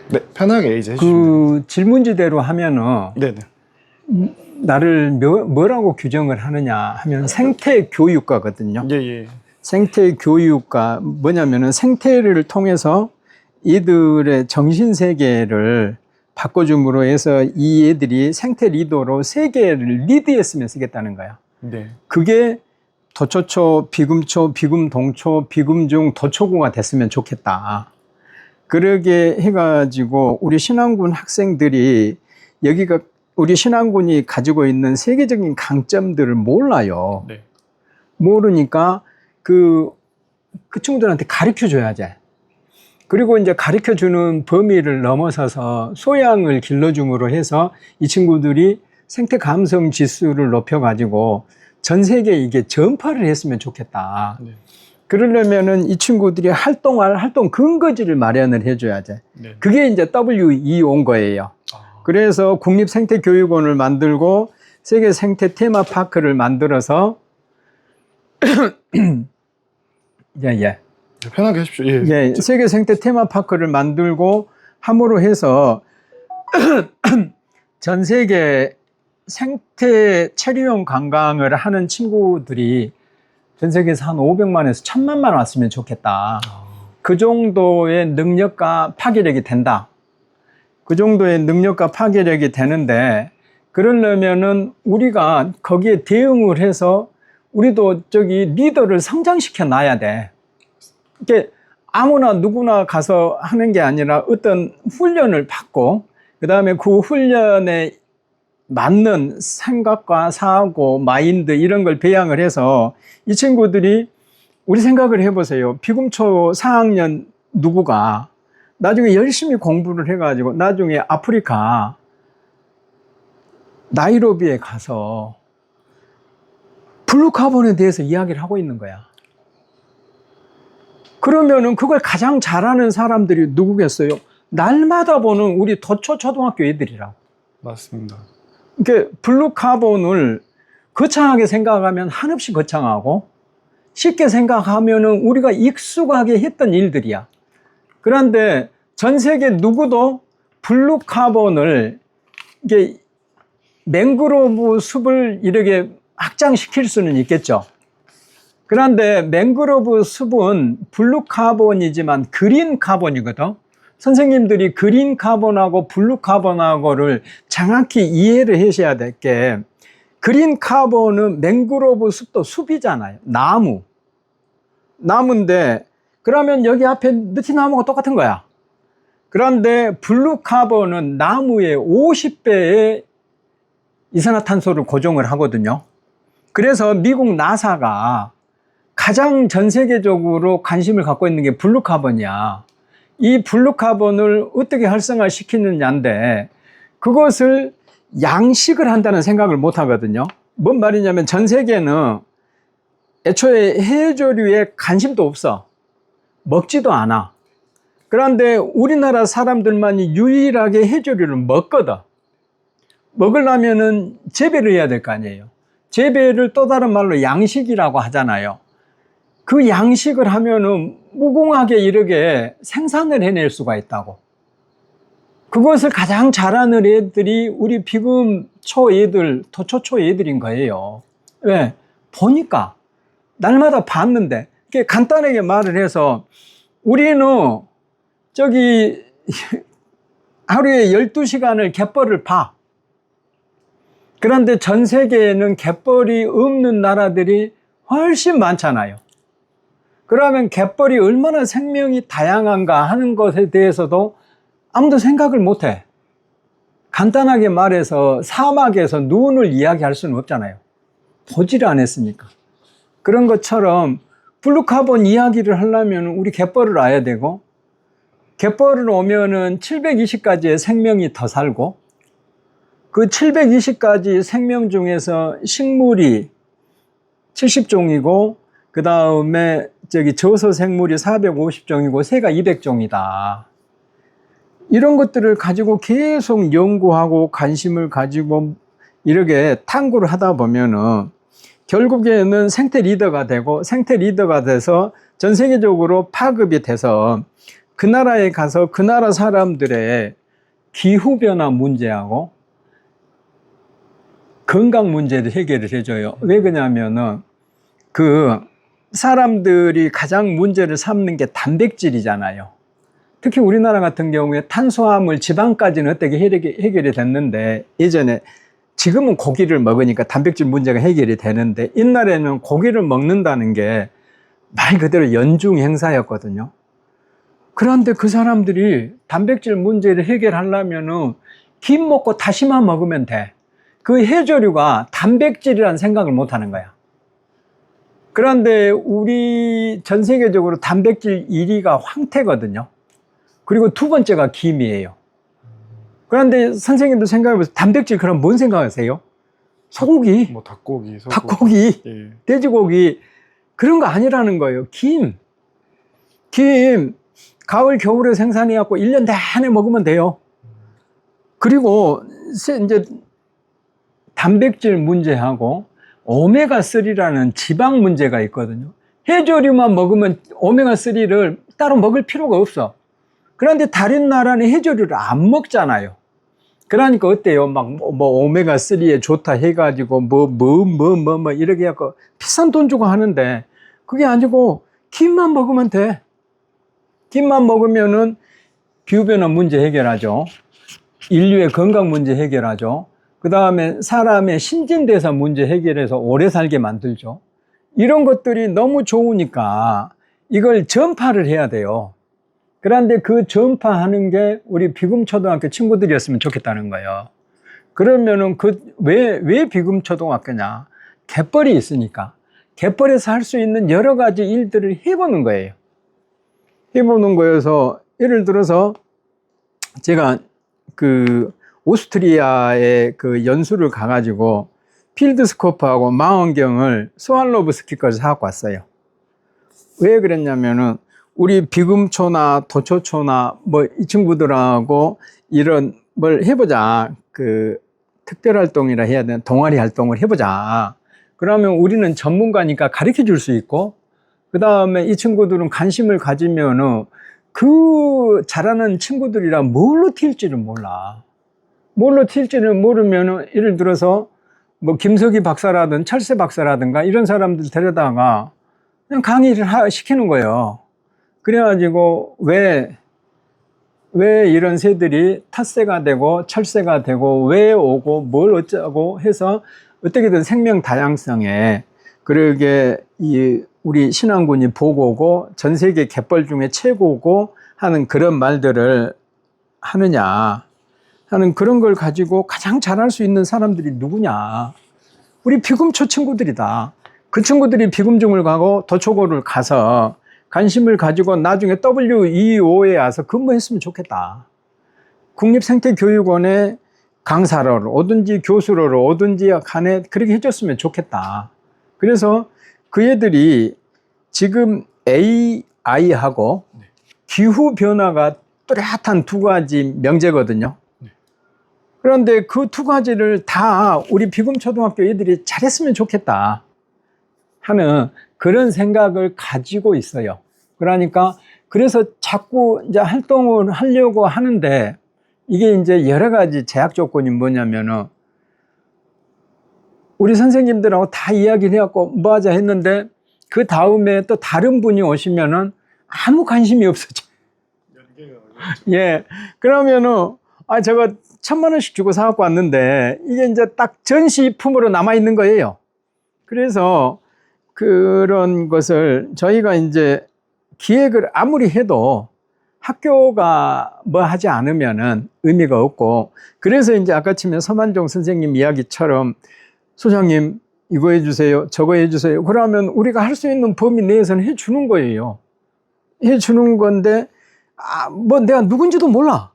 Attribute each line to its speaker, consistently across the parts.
Speaker 1: 네, 편하게 이제 해주시면
Speaker 2: 그 질문지대로 하면은
Speaker 1: 네네.
Speaker 2: 나를 뭐라고 규정을 하느냐 하면 생태교육과거든요.
Speaker 1: 예.
Speaker 2: 생태교육과 뭐냐면은 생태를 통해서 이들의 정신세계를 바꿔줌으로 해서 이 애들이 생태 리더로 세계를 리드했으면 쓰겠다는 거야.
Speaker 1: 네.
Speaker 2: 그게 도초초, 비금초, 비금동초, 비금중, 도초고가 됐으면 좋겠다. 그러게 해가지고 우리 신안군 학생들이 여기가 우리 신안군이 가지고 있는 세계적인 강점들을 몰라요.
Speaker 1: 네.
Speaker 2: 모르니까 그 친구들한테 가르쳐 줘야지. 그리고 이제 가르쳐 주는 범위를 넘어서서 소양을 길러줌으로 해서 이 친구들이 생태 감성 지수를 높여가지고 전 세계에 이게 전파를 했으면 좋겠다.
Speaker 1: 네.
Speaker 2: 그러려면은 이 친구들이 활동할 활동 근거지를 마련을 해줘야지.
Speaker 1: 네.
Speaker 2: 그게 이제 WE 온 거예요. 그래서 국립생태교육원을 만들고 세계 생태 테마파크를 만들어서 예.
Speaker 1: 편하게 하십시오. 예.
Speaker 2: 예, 세계 생태 테마파크를 만들고 함으로 해서 전 세계 생태 체류형 관광을 하는 친구들이 전 세계에서 한 500만에서 1000만만 왔으면 좋겠다. 그 정도의 능력과 파괴력이 된다. 그 정도의 능력과 파괴력이 되는데 그러려면은 우리가 거기에 대응을 해서 우리도 저기 리더를 성장시켜 놔야 돼. 이게 아무나 누구나 가서 하는 게 아니라 어떤 훈련을 받고 그 다음에 그 훈련에 맞는 생각과 사고, 마인드 이런 걸 배양을 해서 이 친구들이 우리 생각을 해보세요. 비금초 4학년 누구가 나중에 열심히 공부를 해가지고 나중에 아프리카 나이로비에 가서 블루카본에 대해서 이야기를 하고 있는 거야. 그러면은 그걸 가장 잘하는 사람들이 누구겠어요? 날마다 보는 우리 도초 초등학교 애들이라고.
Speaker 1: 맞습니다.
Speaker 2: 그러니까 블루카본을 거창하게 생각하면 한없이 거창하고 쉽게 생각하면은 우리가 익숙하게 했던 일들이야. 그런데 전 세계 누구도 블루카본을 이게 맹그로브 숲을 이렇게 확장시킬 수는 있겠죠. 그런데 맹그로브 숲은 블루카본이지만 그린카본이거든. 선생님들이 그린카본하고 블루카본하고를 정확히 이해를 하셔야 될 게 그린카본은 맹그로브 숲도 숲이잖아요. 나무인데 그러면 여기 앞에 느티나무가 똑같은 거야. 그런데 블루카본은 나무의 50배의 이산화탄소를 고정을 하거든요. 그래서 미국 나사가 가장 전 세계적으로 관심을 갖고 있는 게 블루카본이야. 이 블루카본을 어떻게 활성화시키느냐인데 그것을 양식을 한다는 생각을 못 하거든요. 뭔 말이냐면 전 세계는 애초에 해조류에 관심도 없어. 먹지도 않아. 그런데 우리나라 사람들만이 유일하게 해조류를 먹거든. 먹으려면은 재배를 해야 될 거 아니에요. 재배를 또 다른 말로 양식이라고 하잖아요. 그 양식을 하면은 무궁하게 이렇게 생산을 해낼 수가 있다고. 그것을 가장 잘하는 애들이 우리 비금초 애들, 도초초 애들인 거예요. 왜? 보니까. 날마다 봤는데. 간단하게 말을 해서 우리는 저기 하루에 12시간을 갯벌을 봐. 그런데 전 세계에는 갯벌이 없는 나라들이 훨씬 많잖아요. 그러면 갯벌이 얼마나 생명이 다양한가 하는 것에 대해서도 아무도 생각을 못해. 간단하게 말해서 사막에서 눈을 이야기할 수는 없잖아요. 보지를 않았으니까. 그런 것처럼 블루카본 이야기를 하려면 우리 갯벌을 알아야 되고 갯벌을 오면은 720가지의 생명이 더 살고 그 720가지 생명 중에서 식물이 70종이고 그 다음에 저서 생물이 450종이고 새가 200종이다. 이런 것들을 가지고 계속 연구하고 관심을 가지고 이렇게 탐구를 하다 보면은 결국에는 생태 리더가 되고 생태 리더가 돼서 전 세계적으로 파급이 돼서 그 나라에 가서 그 나라 사람들의 기후변화 문제하고 건강 문제를 해결을 해줘요. 왜 그러냐면은 그 사람들이 가장 문제를 삼는 게 단백질이잖아요. 특히 우리나라 같은 경우에 탄수화물, 지방까지는 어떻게 해결이 됐는데 예전에 지금은 고기를 먹으니까 단백질 문제가 해결이 되는데 옛날에는 고기를 먹는다는 게 말 그대로 연중 행사였거든요. 그런데 그 사람들이 단백질 문제를 해결하려면은 김 먹고 다시마 먹으면 돼. 그 해조류가 단백질이라는 생각을 못 하는 거야. 그런데 우리 전 세계적으로 단백질 1위가 황태거든요. 그리고 두 번째가 김이에요. 그런데 선생님도 생각해보세요. 단백질 그럼 뭔 생각하세요? 소고기,
Speaker 1: 뭐 닭고기, 소고기.
Speaker 2: 닭고기,
Speaker 1: 예.
Speaker 2: 돼지고기 그런 거 아니라는 거예요. 김, 가을, 겨울에 생산해갖고 1년 내내 먹으면 돼요. 그리고 이제 단백질 문제하고 오메가3라는 지방 문제가 있거든요. 해조류만 먹으면 오메가3를 따로 먹을 필요가 없어. 그런데 다른 나라는 해조류를 안 먹잖아요. 그러니까 어때요? 막 뭐 오메가3에 좋다 해가지고 뭐 이렇게 해갖고 비싼 돈 주고 하는데 그게 아니고 김만 먹으면 돼. 김만 먹으면은 기후변화 문제 해결하죠. 인류의 건강 문제 해결하죠. 그 다음에 사람의 신진대사 문제 해결해서 오래 살게 만들죠. 이런 것들이 너무 좋으니까 이걸 전파를 해야 돼요. 그런데 그 전파하는 게 우리 비금초등학교 친구들이었으면 좋겠다는 거예요. 그러면은 왜 비금초등학교냐? 갯벌이 있으니까. 갯벌에서 할 수 있는 여러 가지 일들을 해보는 거예요. 해보는 거여서 예를 들어서 제가 그 오스트리아에 그 연수를 가가지고 필드스코프하고 망원경을 스왈로브스키까지 사갖고 왔어요. 왜 그랬냐면은 우리 비금초나 도초초나 뭐 이 친구들하고 이런 뭘 해보자. 그 특별활동이라 해야 되나 동아리 활동을 해보자. 그러면 우리는 전문가니까 가르쳐 줄 수 있고 그 다음에 이 친구들은 관심을 가지면은 그 잘하는 친구들이라 뭘로 튈지를 몰라. 뭘로 튈지를 모르면은 예를 들어서 뭐 김석희 박사라든 철새 박사라든가 이런 사람들 데려다가 그냥 강의를 시키는 거예요. 그래가지고 왜 이런 새들이 탓새가 되고 철새가 되고 왜 오고 뭘 어쩌고 해서 어떻게든 생명 다양성에 그러게 우리 신안군이 보고고 전 세계 갯벌 중에 최고고 하는 그런 말들을 하느냐 하는 그런 걸 가지고 가장 잘할 수 있는 사람들이 누구냐? 우리 비금초 친구들이다. 그 친구들이 비금중을 가고 도초고를 가서 관심을 가지고 나중에 WEO에 와서 근무했으면 좋겠다. 국립생태교육원에 강사를 오든지 교수를 오든지 간에 그렇게 해줬으면 좋겠다. 그래서 그 애들이 지금 AI하고 기후변화가 뚜렷한 두 가지 명제거든요. 그런데 그 두 가지를 다 우리 비금초등학교 애들이 잘했으면 좋겠다 하는 그런 생각을 가지고 있어요. 그러니까 그래서 자꾸 이제 활동을 하려고 하는데 이게 이제 여러 가지 제약 조건이 뭐냐면은 우리 선생님들하고 다 이야기를 해갖고 뭐 하자 했는데 그 다음에 또 다른 분이 오시면은 아무 관심이 없어져. 예. 그러면은 저거 1,000만 원씩 주고 사갖고 왔는데 이게 이제 딱 전시품으로 남아있는 거예요. 그래서 그런 것을 저희가 이제 기획을 아무리 해도 학교가 뭐 하지 않으면은 의미가 없고 그래서 이제 아까 치면 서만종 선생님 이야기처럼 소장님 이거 해주세요 저거 해주세요 그러면 우리가 할 수 있는 범위 내에서는 해주는 거예요. 해주는 건데 뭐 내가 누군지도 몰라.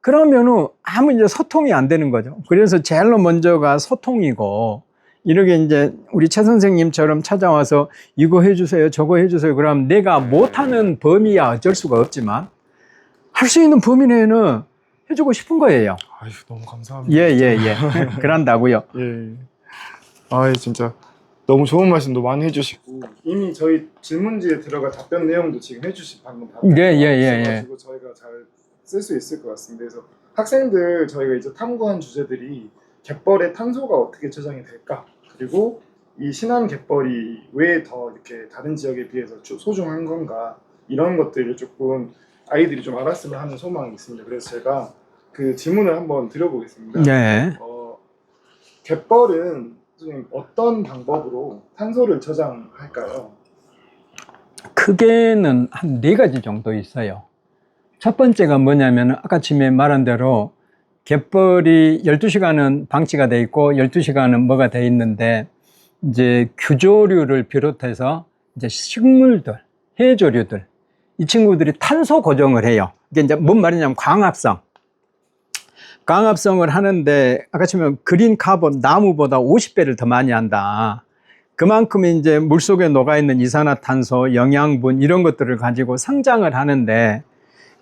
Speaker 2: 그러면은 아무 이제 소통이 안 되는 거죠. 그래서 제일 먼저가 소통이고 이렇게 이제 우리 최 선생님처럼 찾아와서 이거 해주세요 저거 해주세요 그러면 내가 못하는 범위야 어쩔 수가 없지만 할 수 있는 범위 내에는 해주고 싶은 거예요.
Speaker 1: 아유 너무 감사합니다.
Speaker 2: 예. 그런다고요.
Speaker 1: 예. 아 진짜 너무 좋은 말씀도 많이 해주시고 이미 저희 질문지에 들어갈 답변 내용도 지금 해주신 방금 답변 가지고 저희가 잘 쓸 수 있을 것 같습니다. 그래서 학생들 저희가 이제 탐구한 주제들이 갯벌의 탄소가 어떻게 저장이 될까, 그리고 이 신안 갯벌이 왜 더 이렇게 다른 지역에 비해서 소중한 건가, 이런 것들을 조금 아이들이 좀 알았으면 하는 소망이 있습니다. 그래서 제가 그 질문을 한번 드려보겠습니다.
Speaker 2: 네.
Speaker 1: 갯벌은 선생님 어떤 방법으로 탄소를 저장할까요?
Speaker 2: 크게는 한 4가지 정도 있어요. 첫 번째가 뭐냐면 아까 처음에 말한 대로 갯벌이 12시간은 방치가 돼 있고 12시간은 뭐가 돼 있는데, 이제 규조류를 비롯해서 이제 식물들, 해조류들, 이 친구들이 탄소 고정을 해요. 이게 이제 뭔 말이냐면 광합성을 하는데, 아까 치면 그린 카본, 나무보다 50배를 더 많이 한다. 그만큼 이제 물속에 녹아있는 이산화탄소, 영양분 이런 것들을 가지고 성장을 하는데,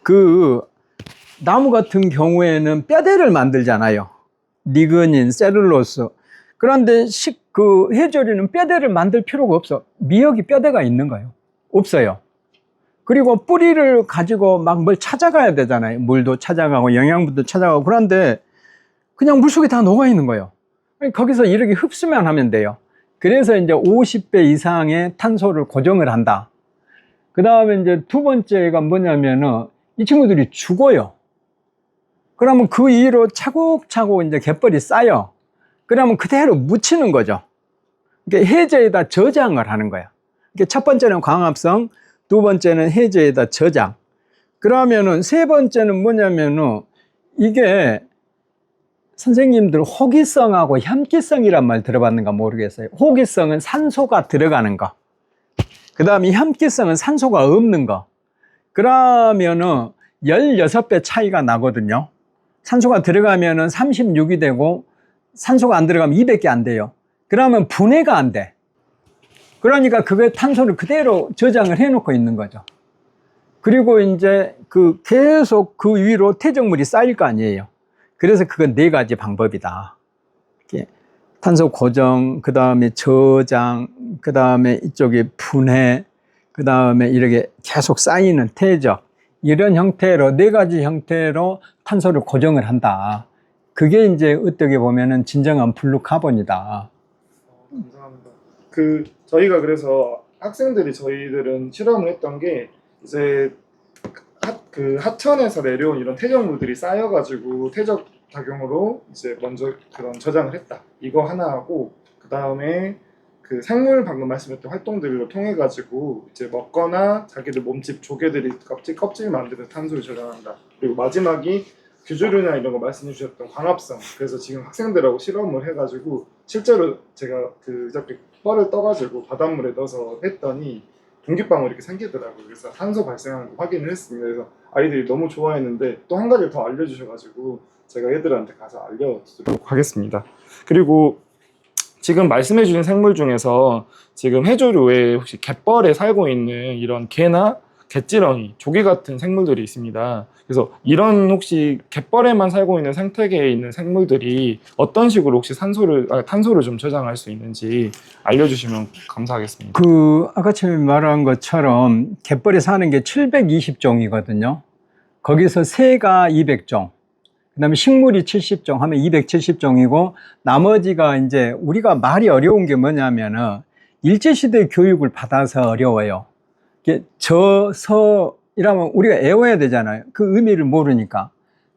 Speaker 2: 그 나무 같은 경우에는 뼈대를 만들잖아요. 리그닌, 셀룰로스. 그런데 그 해조류는 뼈대를 만들 필요가 없어. 미역이 뼈대가 있는 거예요. 없어요. 그리고 뿌리를 가지고 막 뭘 찾아가야 되잖아요. 물도 찾아가고 영양분도 찾아가고. 그런데 그냥 물속에 다 녹아 있는 거예요. 거기서 이렇게 흡수만 하면 돼요. 그래서 이제 50배 이상의 탄소를 고정을 한다. 그 다음에 이제 두 번째가 뭐냐면은 이 친구들이 죽어요. 그러면 그 위로 차곡차곡 이제 갯벌이 쌓여. 그러면 그대로 묻히는 거죠. 그러니까 해저에다 저장을 하는 거야. 그러니까 첫 번째는 광합성, 두 번째는 해저에다 저장. 그러면은 세 번째는 뭐냐면은 이게 선생님들 호기성하고 혐기성이란 말 들어봤는가 모르겠어요. 호기성은 산소가 들어가는 거. 그 다음에 혐기성은 산소가 없는 거. 그러면은 16배 차이가 나거든요. 산소가 들어가면은 36이 되고 산소가 안 들어가면 200개 안 돼요. 그러면 분해가 안 돼. 그러니까 그게 탄소를 그대로 저장을 해놓고 있는 거죠. 그리고 이제 계속 그 위로 퇴적물이 쌓일 거 아니에요. 그래서 그건 4가지 방법이다. 탄소 고정, 그 다음에 저장, 그 다음에 이쪽에 분해, 그 다음에 이렇게 계속 쌓이는 퇴적, 이런 형태로 4가지 형태로 탄소를 고정을 한다. 그게 이제 어떻게 보면은 진정한 블루 카본이다.
Speaker 1: 감사합니다. 저희가 그래서 저희들은 실험을 했던 게 이제 하천에서 내려온 이런 퇴적물들이 쌓여가지고 퇴적 작용으로 이제 먼저 그런 저장을 했다. 이거 하나 하고, 그 다음에 그 생물 방금 말씀했던 활동들로 통해 가지고 이제 먹거나 자기들 몸집 조개들이 껍질 만드는 탄소를 저장한다. 그리고 마지막이 규조류나 이런 거 말씀해 주셨던 광합성. 그래서 지금 학생들하고 실험을 해가지고 실제로 제가 이렇게 뻘을 떠가지고 바닷물에 넣어서 했더니 공기방울이 이렇게 생기더라고요. 그래서 탄소 발생하는 거 확인을 했습니다. 그래서 아이들이 너무 좋아했는데 또 한 가지를 더 알려주셔가지고 제가 애들한테 가서 알려드리도록 하겠습니다. 그리고 지금 말씀해 주신 생물 중에서 지금 해조류에 혹시 갯벌에 살고 있는 이런 개나 갯지렁이, 조개 같은 생물들이 있습니다. 그래서 이런 혹시 갯벌에만 살고 있는 생태계에 있는 생물들이 어떤 식으로 혹시 탄소를 좀 저장할 수 있는지 알려주시면 감사하겠습니다.
Speaker 2: 아까 처음에 말한 것처럼 갯벌에 사는 게 720종이거든요. 거기서 새가 200종, 그 다음에 식물이 70종 하면 270종이고, 나머지가 이제 우리가 말이 어려운 게 뭐냐면은 일제시대 교육을 받아서 어려워요. 이라면 우리가 외워야 되잖아요. 그 의미를 모르니까.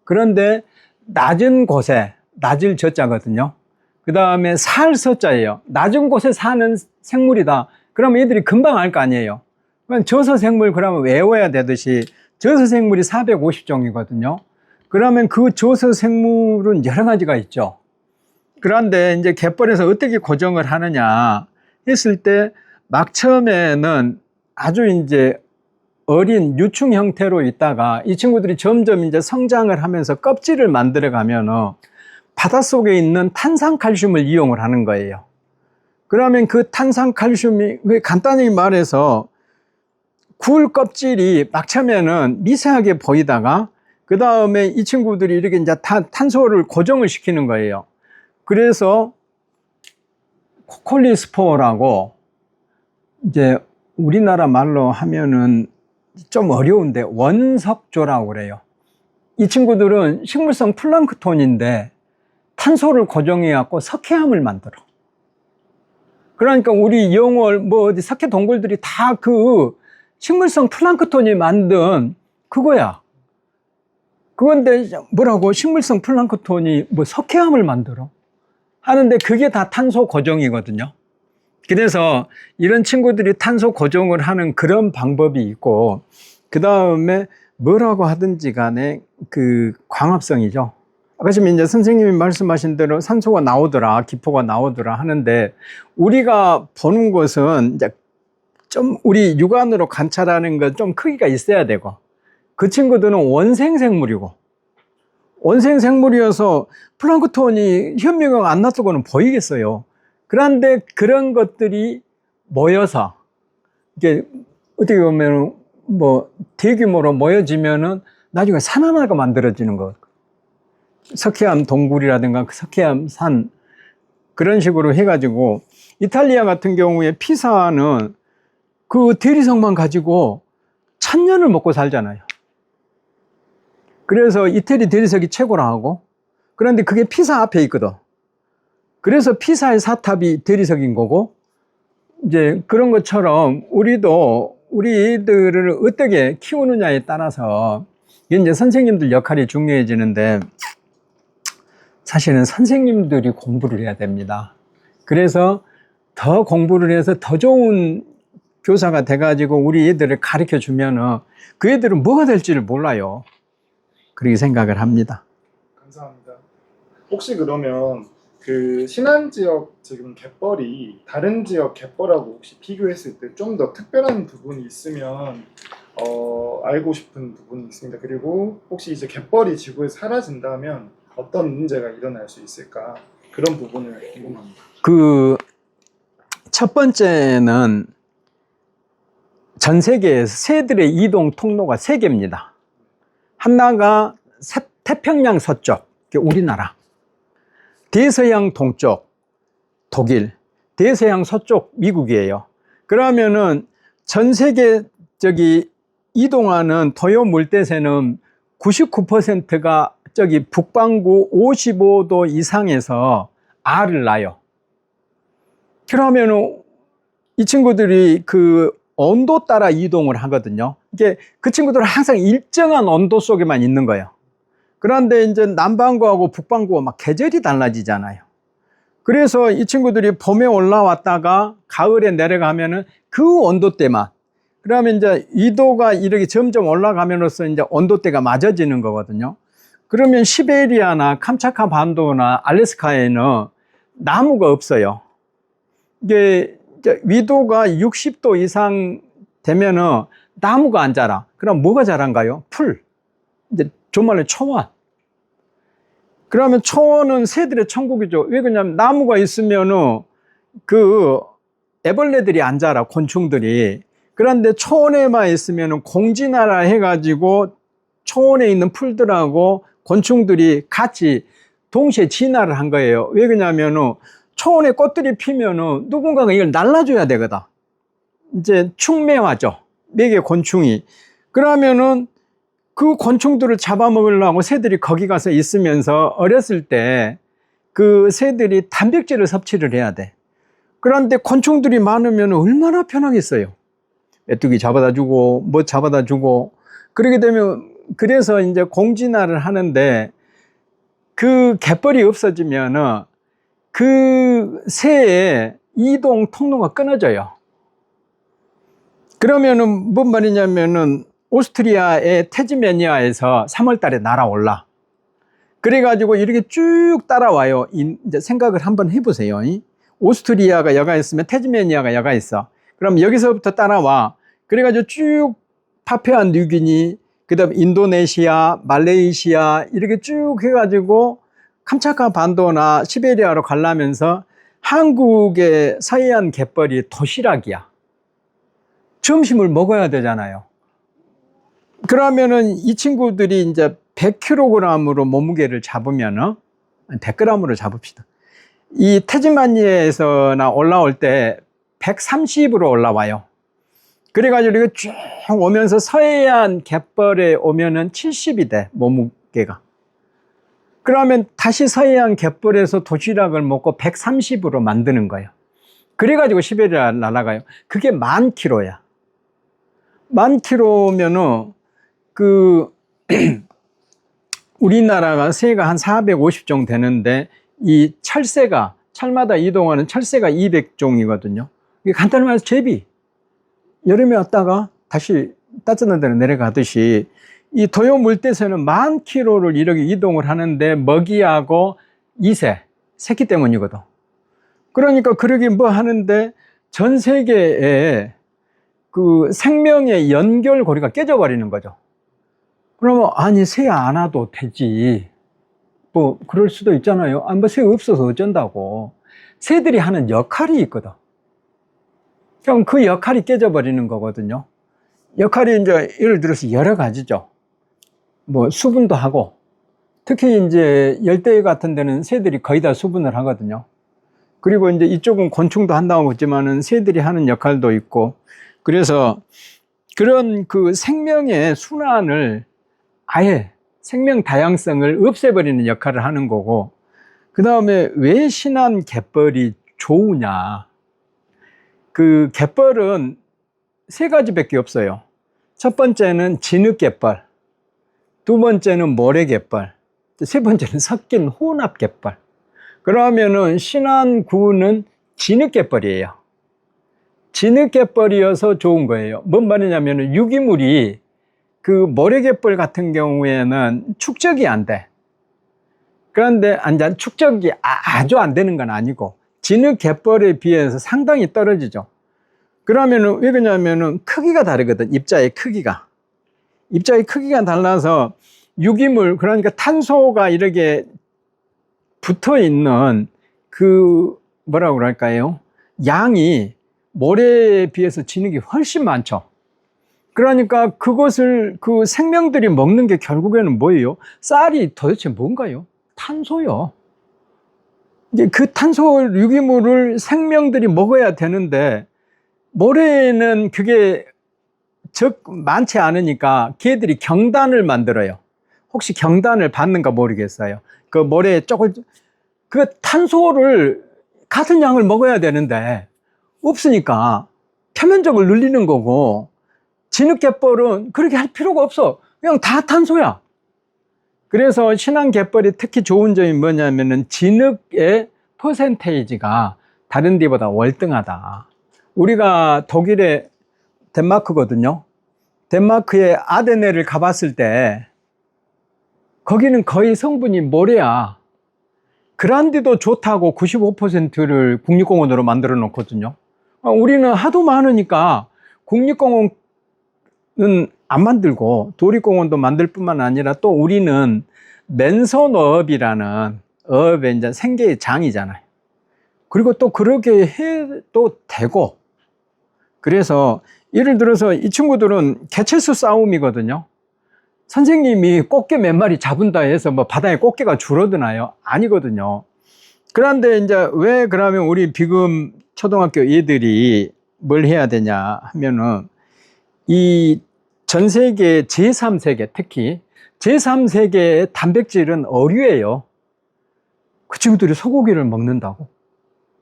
Speaker 2: 그런데 낮은 곳에, 낮을 저자거든요. 그 다음에 살 서자예요. 낮은 곳에 사는 생물이다. 그러면 얘들이 금방 알 거 아니에요. 저서생물 그러면 외워야 되듯이 저서생물이 450종이거든요. 그러면 그 저서생물은 여러 가지가 있죠. 그런데 이제 갯벌에서 어떻게 고정을 하느냐 했을 때, 막 처음에는 아주 이제 어린 유충 형태로 있다가 이 친구들이 점점 이제 성장을 하면서 껍질을 만들어 가면은 바닷속에 있는 탄산칼슘을 이용을 하는 거예요. 그러면 그 탄산칼슘이 간단히 말해서 굴 껍질이 막 처음에는 미세하게 보이다가 그 다음에 이 친구들이 이렇게 이제 탄소를 고정을 시키는 거예요. 그래서 코콜리스포라고 이제 우리나라 말로 하면은 좀 어려운데 원석조라고 그래요. 이 친구들은 식물성 플랑크톤인데 탄소를 고정해 갖고 석회암을 만들어. 그러니까 우리 영월 뭐 어디 석회 동굴들이 다 그 식물성 플랑크톤이 만든 그거야. 그건데 뭐라고 식물성 플랑크톤이 뭐 석회암을 만들어 하는데 그게 다 탄소 고정이거든요. 그래서 이런 친구들이 탄소 고정을 하는 그런 방법이 있고, 그 다음에 뭐라고 하든지 간에 그 광합성이죠. 아까 지금 이제 선생님이 말씀하신 대로 산소가 나오더라, 기포가 나오더라 하는데, 우리가 보는 것은 이제 좀 우리 육안으로 관찰하는 건 좀 크기가 있어야 되고, 그 친구들은 원생생물이고, 원생생물이어서 플랑크톤이 현미경 안 놔두고는 보이겠어요. 그런데 그런 것들이 모여서 이게 어떻게 보면 뭐 대규모로 모여지면은 나중에 산 하나가 만들어지는 거. 석회암 동굴이라든가 석회암 산 그런 식으로 해가지고 이탈리아 같은 경우에 피사는 그 대리석만 가지고 1000년을 먹고 살잖아요. 그래서 이태리 대리석이 최고라 하고, 그런데 그게 피사 앞에 있거든. 그래서 피사의 사탑이 대리석인 거고, 이제 그런 것처럼 우리도 우리 애들을 어떻게 키우느냐에 따라서 이제 선생님들 역할이 중요해지는데, 사실은 선생님들이 공부를 해야 됩니다. 그래서 더 공부를 해서 더 좋은 교사가 돼가지고 우리 애들을 가르쳐 주면은 그 애들은 뭐가 될지를 몰라요. 그렇게 생각을 합니다.
Speaker 1: 감사합니다. 혹시 그러면 그 신안 지역 지금 갯벌이 다른 지역 갯벌하고 혹시 비교했을 때 좀 더 특별한 부분이 있으면 알고 싶은 부분이 있습니다. 그리고 혹시 이제 갯벌이 지구에서 사라진다면 어떤 문제가 일어날 수 있을까? 그런 부분을 궁금합니다.
Speaker 2: 그 첫 번째는 전 세계에서 새들의 이동 통로가 3개입니다. 하나가 태평양 서쪽, 우리나라. 대서양 동쪽, 독일. 대서양 서쪽, 미국이에요. 그러면은 전 세계 이동하는 토요 물대새는 99%가 북반구 55도 이상에서 알을 낳아요. 그러면은 이 친구들이 그 온도 따라 이동을 하거든요. 이게 그 친구들은 항상 일정한 온도 속에만 있는 거예요. 그런데 이제 남반구하고 북반구가 막 계절이 달라지잖아요. 그래서 이 친구들이 봄에 올라왔다가 가을에 내려가면은 그 온도대만, 그러면 이제 위도가 이렇게 점점 올라가면서 이제 온도대가 맞아지는 거거든요. 그러면 시베리아나 캄차카 반도나 알래스카에는 나무가 없어요. 이게 위도가 60도 이상 되면은 나무가 안 자라. 그럼 뭐가 자란가요? 풀. 이제 정말로 초원. 그러면 초원은 새들의 천국이죠. 왜 그러냐면 나무가 있으면은 그 애벌레들이 안 자라, 곤충들이. 그런데 초원에만 있으면은 공진하라 해가지고 초원에 있는 풀들하고 곤충들이 같이 동시에 진화를 한 거예요. 왜 그러냐면은 초원에 꽃들이 피면은 누군가가 이걸 날라줘야 되거든. 이제 충매화죠. 매개 곤충이. 그러면은 그 곤충들을 잡아먹으려고 새들이 거기 가서 있으면서 어렸을 때 그 새들이 단백질을 섭취를 해야 돼. 그런데 곤충들이 많으면 얼마나 편하겠어요. 메뚜기 잡아다 주고 뭐 잡아다 주고. 그러게 되면 그래서 이제 공진화를 하는데 그 갯벌이 없어지면은 그 새의 이동 통로가 끊어져요. 그러면은 뭔 말이냐면은 오스트리아의 태즈메니아에서 3월 달에 날아올라. 그래가지고 이렇게 쭉 따라와요. 이제 생각을 한번 해보세요. 오스트리아가 여가 있으면 태즈메니아가 여가 있어. 그럼 여기서부터 따라와. 그래가지고 쭉 파푸아 뉴기니, 그 다음 인도네시아, 말레이시아 이렇게 쭉 해가지고 캄차카 반도나 시베리아로 가려면서 한국의 서해안 갯벌이 도시락이야. 점심을 먹어야 되잖아요. 그러면은 이 친구들이 이제 100kg으로 몸무게를 잡으면은 100g으로 잡읍시다. 이 태지만리에서나 올라올 때 130으로 올라와요. 그래가지고 이거 쭉 오면서 서해안 갯벌에 오면은 70이 돼, 몸무게가. 그러면 다시 서해안 갯벌에서 도시락을 먹고 130으로 만드는 거예요. 그래가지고 시베리아 날아가요. 그게 10,000km야. 10,000km면은 우리나라가 세가 한 450 정도 되는데 이 철마다 이동하는 철새가 200종이거든요. 이게 간단히 말해서 제비. 여름에 왔다가 다시 따뜻한 데로 내려가듯이 이 도요 물대새는 10,000km를 이렇게 이동을 하는데 먹이하고 새끼 때문이거든. 그러니까 그러게 뭐 하는데 전 세계에 그 생명의 연결고리가 깨져버리는 거죠. 그러면 아니 새 안 와도 되지. 뭐 그럴 수도 있잖아요. 뭐 새 없어서 어쩐다고. 새들이 하는 역할이 있거든. 그럼 그 역할이 깨져버리는 거거든요. 역할이 이제 예를 들어서 여러 가지죠. 뭐 수분도 하고, 특히 이제 열대 같은 데는 새들이 거의 다 수분을 하거든요. 그리고 이제 이쪽은 곤충도 한다고 했지만은 새들이 하는 역할도 있고, 그래서 그런 그 생명의 순환을 아예 생명 다양성을 없애버리는 역할을 하는 거고, 그 다음에 왜 신안 갯벌이 좋으냐. 그 갯벌은 세 가지밖에 없어요. 첫 번째는 진흙갯벌, 두 번째는 모래갯벌, 세 번째는 섞인 혼합갯벌. 그러면은 신안구는 진흙갯벌이에요. 진흙갯벌이어서 좋은 거예요. 뭔 말이냐면은 유기물이 그 모래갯벌 같은 경우에는 축적이 안 돼. 그런데 축적이 아주 안 되는 건 아니고 진흙갯벌에 비해서 상당히 떨어지죠. 그러면은 왜 그러냐면은 크기가 다르거든. 입자의 크기가 달라서 유기물, 그러니까 탄소가 이렇게 붙어 있는 그 뭐라고 그럴까요? 양이 모래에 비해서 진흙이 훨씬 많죠. 그러니까 그것을 그 생명들이 먹는 게 결국에는 뭐예요? 쌀이 도대체 뭔가요? 탄소요. 이제 그 탄소 유기물을 생명들이 먹어야 되는데 모래에는 그게 많지 않으니까 걔들이 경단을 만들어요. 혹시 경단을 봤는가 모르겠어요. 그 모래에 그 탄소를 같은 양을 먹어야 되는데 없으니까 표면적으로 눌리는 거고, 진흙갯벌은 그렇게 할 필요가 없어. 그냥 다 탄소야. 그래서 신안갯벌이 특히 좋은 점이 뭐냐면은 진흙의 퍼센테이지가 다른 데보다 월등하다. 우리가 독일의 덴마크거든요. 덴마크의 아데네를 가봤을 때 거기는 거의 성분이 모래야. 그란데도 좋다고 95%를 국립공원으로 만들어 놓거든요. 우리는 하도 많으니까 국립공원은 안 만들고 도립공원도 만들 뿐만 아니라 또 우리는 맨손어업이라는 어업의 이제 생계의 장이잖아요. 그리고 또 그렇게 해도 되고, 그래서 예를 들어서 이 친구들은 개체수 싸움이거든요. 선생님이 꽃게 몇 마리 잡은다 해서 뭐 바다에 꽃게가 줄어드나요? 아니거든요. 그런데 이제 왜 그러면 우리 비금 초등학교 애들이 뭘 해야 되냐 하면은 이 전 세계 제3세계, 특히 제3세계의 단백질은 어류예요. 그 친구들이 소고기를 먹는다고,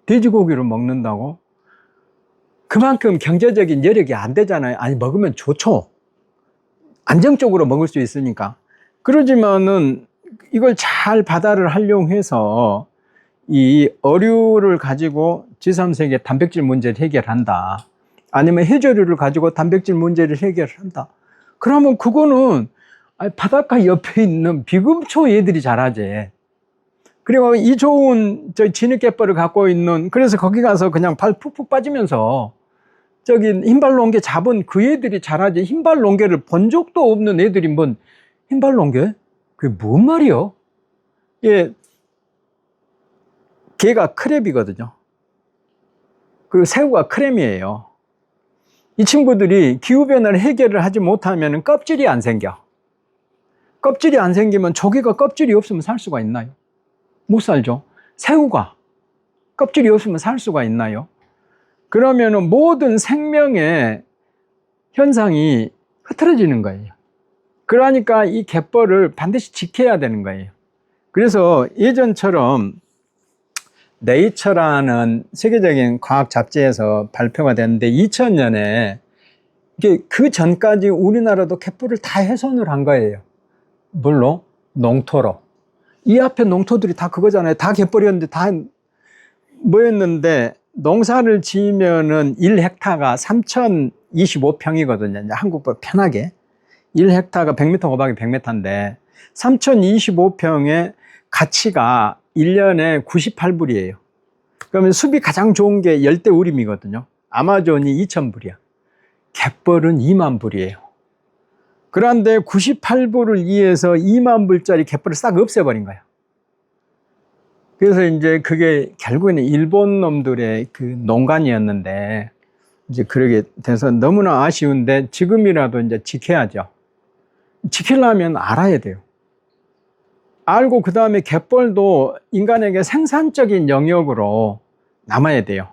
Speaker 2: 돼지고기를 먹는다고, 그만큼 경제적인 여력이 안 되잖아요. 아니, 먹으면 좋죠. 안정적으로 먹을 수 있으니까. 그러지만은 이걸 잘 바다를 활용해서 이 어류를 가지고 제3세계 단백질 문제를 해결한다. 아니면 해조류를 가지고 단백질 문제를 해결한다. 그러면 그거는 바닷가 옆에 있는 비금초 애들이 잘하지. 그리고 이 좋은 진흙갯벌을 갖고 있는, 그래서 거기 가서 그냥 발 푹푹 빠지면서 저기 흰발롱개 잡은 그 애들이 잘하지. 흰발롱개를 본 적도 없는 애들이 뭔 흰발롱개? 그게 뭔 말이요? 예, 걔가 크랩이거든요. 그리고 새우가 크랩이에요. 이 친구들이 기후변화를 해결을 하지 못하면 껍질이 안 생겨. 껍질이 안 생기면 조개가 껍질이 없으면 살 수가 있나요? 못 살죠. 새우가 껍질이 없으면 살 수가 있나요? 그러면은 모든 생명의 현상이 흐트러지는 거예요. 그러니까 이 갯벌을 반드시 지켜야 되는 거예요. 그래서 예전처럼 네이처라는 세계적인 과학 잡지에서 발표가 됐는데 2000년에 이게 그 전까지 우리나라도 갯벌을 다 훼손을 한 거예요. 물로? 농토로. 이 앞에 농토들이 다 그거잖아요. 다 갯벌이었는데 다 뭐였는데 농사를 지으면은 1헥타가 3,025평이거든요. 한국보다 편하게. 1헥타가 100m 곱하기 100m인데 3,025평의 가치가 1년에 98불이에요. 그러면 숲이 가장 좋은 게 열대우림이거든요. 아마존이 2,000불이야. 갯벌은 2만 불이에요. 그런데 98불을 이해해서 2만 불짜리 갯벌을 싹 없애버린 거예요. 그래서 이제 그게 결국에는 일본 놈들의 그 농간이었는데 이제 그러게 돼서 너무나 아쉬운데 지금이라도 이제 지켜야죠. 지키려면 알아야 돼요. 알고 그 다음에 갯벌도 인간에게 생산적인 영역으로 남아야 돼요.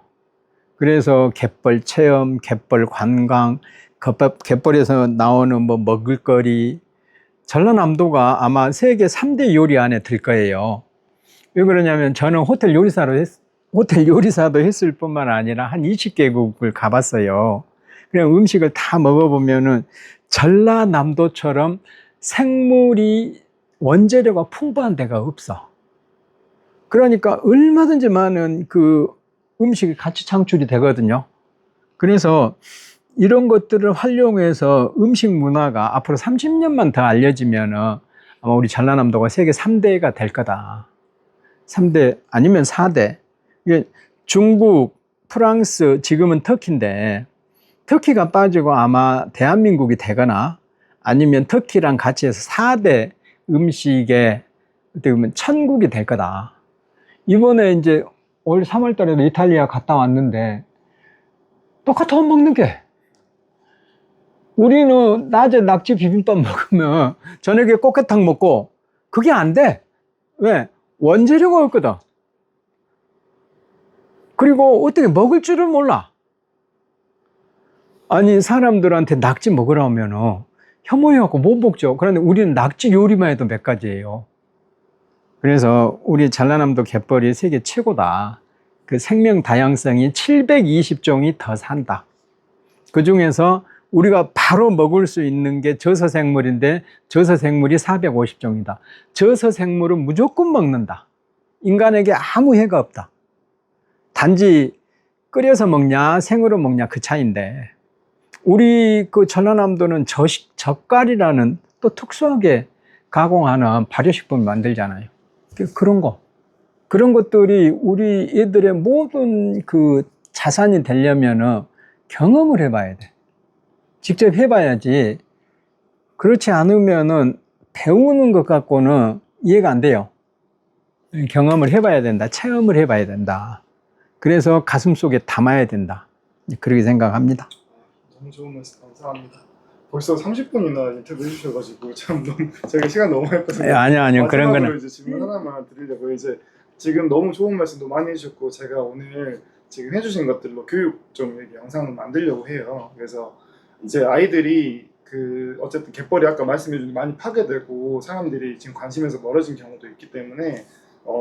Speaker 2: 그래서 갯벌 체험, 갯벌 관광, 갯벌에서 나오는 뭐 먹을거리, 전라남도가 아마 세계 3대 요리 안에 들 거예요. 왜 그러냐면 저는 호텔 요리사도 했을 뿐만 아니라 한 20개국을 가봤어요. 그냥 음식을 다 먹어보면은 전라남도처럼 생물이 원재료가 풍부한 데가 없어. 그러니까 얼마든지 많은 그 음식이 같이 창출이 되거든요. 그래서 이런 것들을 활용해서 음식 문화가 앞으로 30년만 더 알려지면은 아마 우리 전라남도가 세계 3대가 될 거다. 3대 아니면 4대. 이게 중국, 프랑스, 지금은 터키인데 터키가 빠지고 아마 대한민국이 되거나 아니면 터키랑 같이 해서 4대 음식의 어떻게 보면 천국이 될 거다. 이번에 이제 올 3월 달에도 이탈리아 갔다 왔는데 똑같아 먹는 게. 우리는 낮에 낙지 비빔밥 먹으면 저녁에 꽃게탕 먹고 그게 안 돼. 왜? 원재료가 없거든. 그리고 어떻게 먹을 줄을 몰라. 아니 사람들한테 낙지 먹으라면 혐오해갖고 못 먹죠. 그런데 우리는 낙지 요리만 해도 몇 가지예요. 그래서 우리 전라남도 갯벌이 세계 최고다. 그 생명 다양성이 720종이 더 산다. 그 중에서 우리가 바로 먹을 수 있는 게 저서생물인데 저서생물이 450종이다. 저서생물은 무조건 먹는다. 인간에게 아무 해가 없다. 단지 끓여서 먹냐 생으로 먹냐 그 차이인데 우리 그 전라남도는 젓갈이라는 또 특수하게 가공하는 발효식품을 만들잖아요. 그런 것들이 우리 애들의 모든 그 자산이 되려면은 경험을 해봐야 돼. 직접 해봐야지. 그렇지 않으면은 배우는 것 갖고는 이해가 안 돼요. 경험을 해봐야 된다. 체험을 해봐야 된다. 그래서 가슴 속에 담아야 된다. 그렇게 생각합니다.
Speaker 1: 너무 좋은 말씀 감사합니다. 벌써 30분이나 인터뷰 해주셔가지고 참 너무 저희가 시간 너무 많이 뺏어서
Speaker 2: 아니요 그런 거는
Speaker 1: 이제 질문 하나만 드리려고 이제 지금 너무 좋은 말씀도 많이 해주셨고 제가 오늘 지금 해주신 것들로 교육 좀 이렇게 영상을 만들려고 해요. 그래서 이제 아이들이 그 어쨌든 갯벌이 아까 말씀해준 많이 파괴되고 사람들이 지금 관심에서 멀어진 경우도 있기 때문에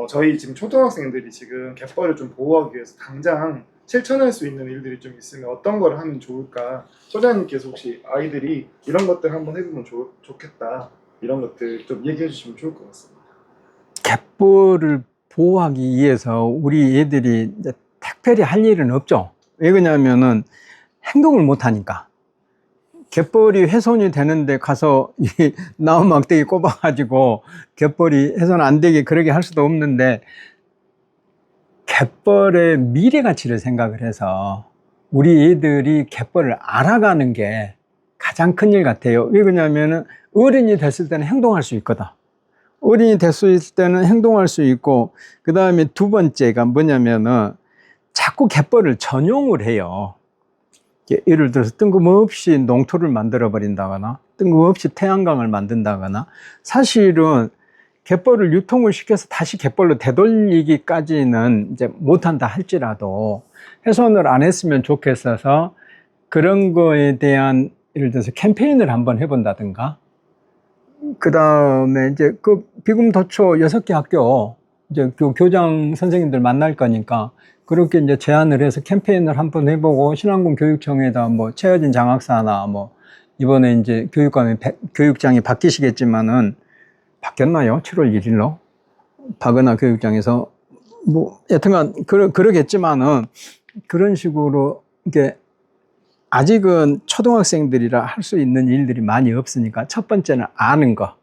Speaker 1: 저희 지금 초등학생들이 지금 갯벌을 좀 보호하기 위해서 당장 실천할 수 있는 일들이 좀 있으면 어떤 걸 하면 좋을까? 소장님께서 혹시 아이들이 이런 것들 한번 해보면 좋겠다 이런 것들 좀 얘기해 주시면 좋을 것 같습니다.
Speaker 2: 갯벌을 보호하기 위해서 우리 애들이 이제 특별히 할 일은 없죠. 왜 그러냐면은 행동을 못 하니까. 갯벌이 훼손이 되는데 가서 이 나무 막대기 꼽아가지고 갯벌이 훼손 안 되게 그러게 할 수도 없는데 갯벌의 미래 가치를 생각을 해서 우리 애들이 갯벌을 알아가는 게 가장 큰일 같아요. 왜 그러냐면은 어른이 됐을 때는 행동할 수 있거든. 어른이 됐을 때는 행동할 수 있고 그 다음에 두 번째가 뭐냐면은 자꾸 갯벌을 전용을 해요. 예를 들어서 뜬금없이 농토를 만들어 버린다거나 뜬금없이 태양광을 만든다거나 사실은 갯벌을 유통을 시켜서 다시 갯벌로 되돌리기까지는 이제 못한다 할지라도 훼손을 안 했으면 좋겠어서 그런 거에 대한 예를 들어서 캠페인을 한번 해본다든가, 그 다음에 이제 그 비금도초 6개 학교 이제 그 교장 선생님들 만날 거니까 그렇게 이제 제안을 해서 캠페인을 한번 해보고, 신안군 교육청에다 뭐 최여진 장학사나 뭐 이번에 이제 교육장이 바뀌시겠지만은, 바뀌었나요? 7월 1일로 박은하 교육장에서 뭐 여튼간 그러겠지만은, 그런 식으로 이게 아직은 초등학생들이라 할 수 있는 일들이 많이 없으니까 첫 번째는 아는 거,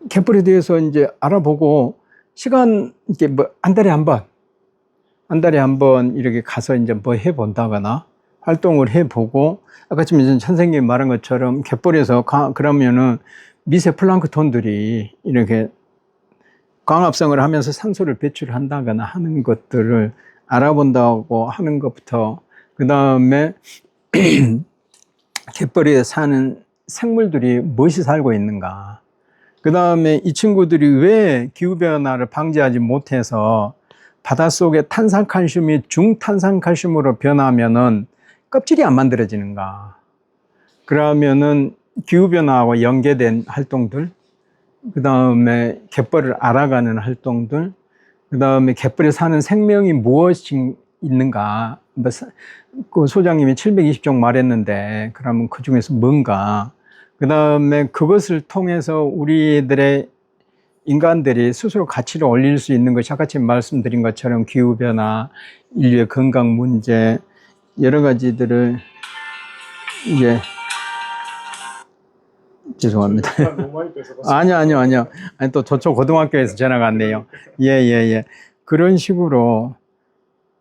Speaker 2: 갯벌에 대해서 이제 알아보고, 시간 이렇게 뭐 한 달에 한 번 이렇게 가서 이제 뭐 해본다거나 활동을 해보고, 아까 지금 선생님이 말한 것처럼 갯벌에서 그러면은 미세 플랑크톤들이 이렇게 광합성을 하면서 산소를 배출한다거나 하는 것들을 알아본다고 하는 것부터, 그 다음에 갯벌에 사는 생물들이 무엇이 살고 있는가, 그 다음에 이 친구들이 왜 기후변화를 방지하지 못해서 바닷속에 탄산칼슘이 중탄산칼슘으로 변하면은 껍질이 안 만들어지는가, 그러면은 기후변화하고 연계된 활동들, 그 다음에 갯벌을 알아가는 활동들, 그 다음에 갯벌에 사는 생명이 무엇이 있는가, 그 소장님이 720종 말했는데 그러면 그 중에서 뭔가, 그 다음에 그것을 통해서 우리들의 인간들이 스스로 가치를 올릴 수 있는 것이 아까 지금 말씀드린 것처럼 기후변화, 인류의 건강 문제, 여러 가지들을 이제 죄송합니다.
Speaker 1: 너무 많이 뺏어가지고.
Speaker 2: 아니요. 아니, 또 저쪽 고등학교에서 전화가 왔네요. 예. 그런 식으로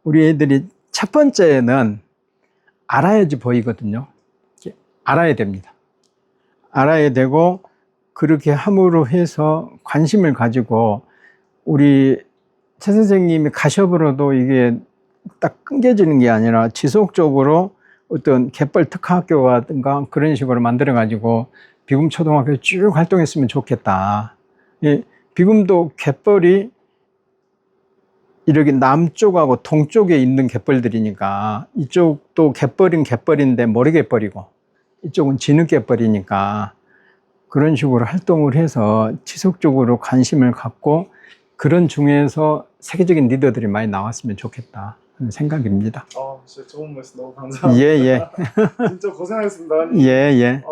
Speaker 2: 우리 애들이 첫 번째는 알아야지 보이거든요. 알아야 됩니다. 알아야 되고, 그렇게 함으로 해서 관심을 가지고, 우리 최 선생님이 가셔버려도 이게 딱 끊겨지는 게 아니라 지속적으로 어떤 갯벌 특화학교라든가 그런 식으로 만들어가지고 비금 초등학교 쭉 활동했으면 좋겠다. 비금도 갯벌이 이렇게 남쪽하고 동쪽에 있는 갯벌들이니까, 이쪽도 갯벌인 갯벌인데 모래갯벌이고 이쪽은 진흙갯벌이니까, 그런 식으로 활동을 해서 지속적으로 관심을 갖고 그런 중에서 세계적인 리더들이 많이 나왔으면 좋겠다 하는 생각입니다.
Speaker 1: 진짜 좋은 말씀 너무 감사합니다.
Speaker 2: 예.
Speaker 1: 진짜 고생하셨습니다.
Speaker 2: 예.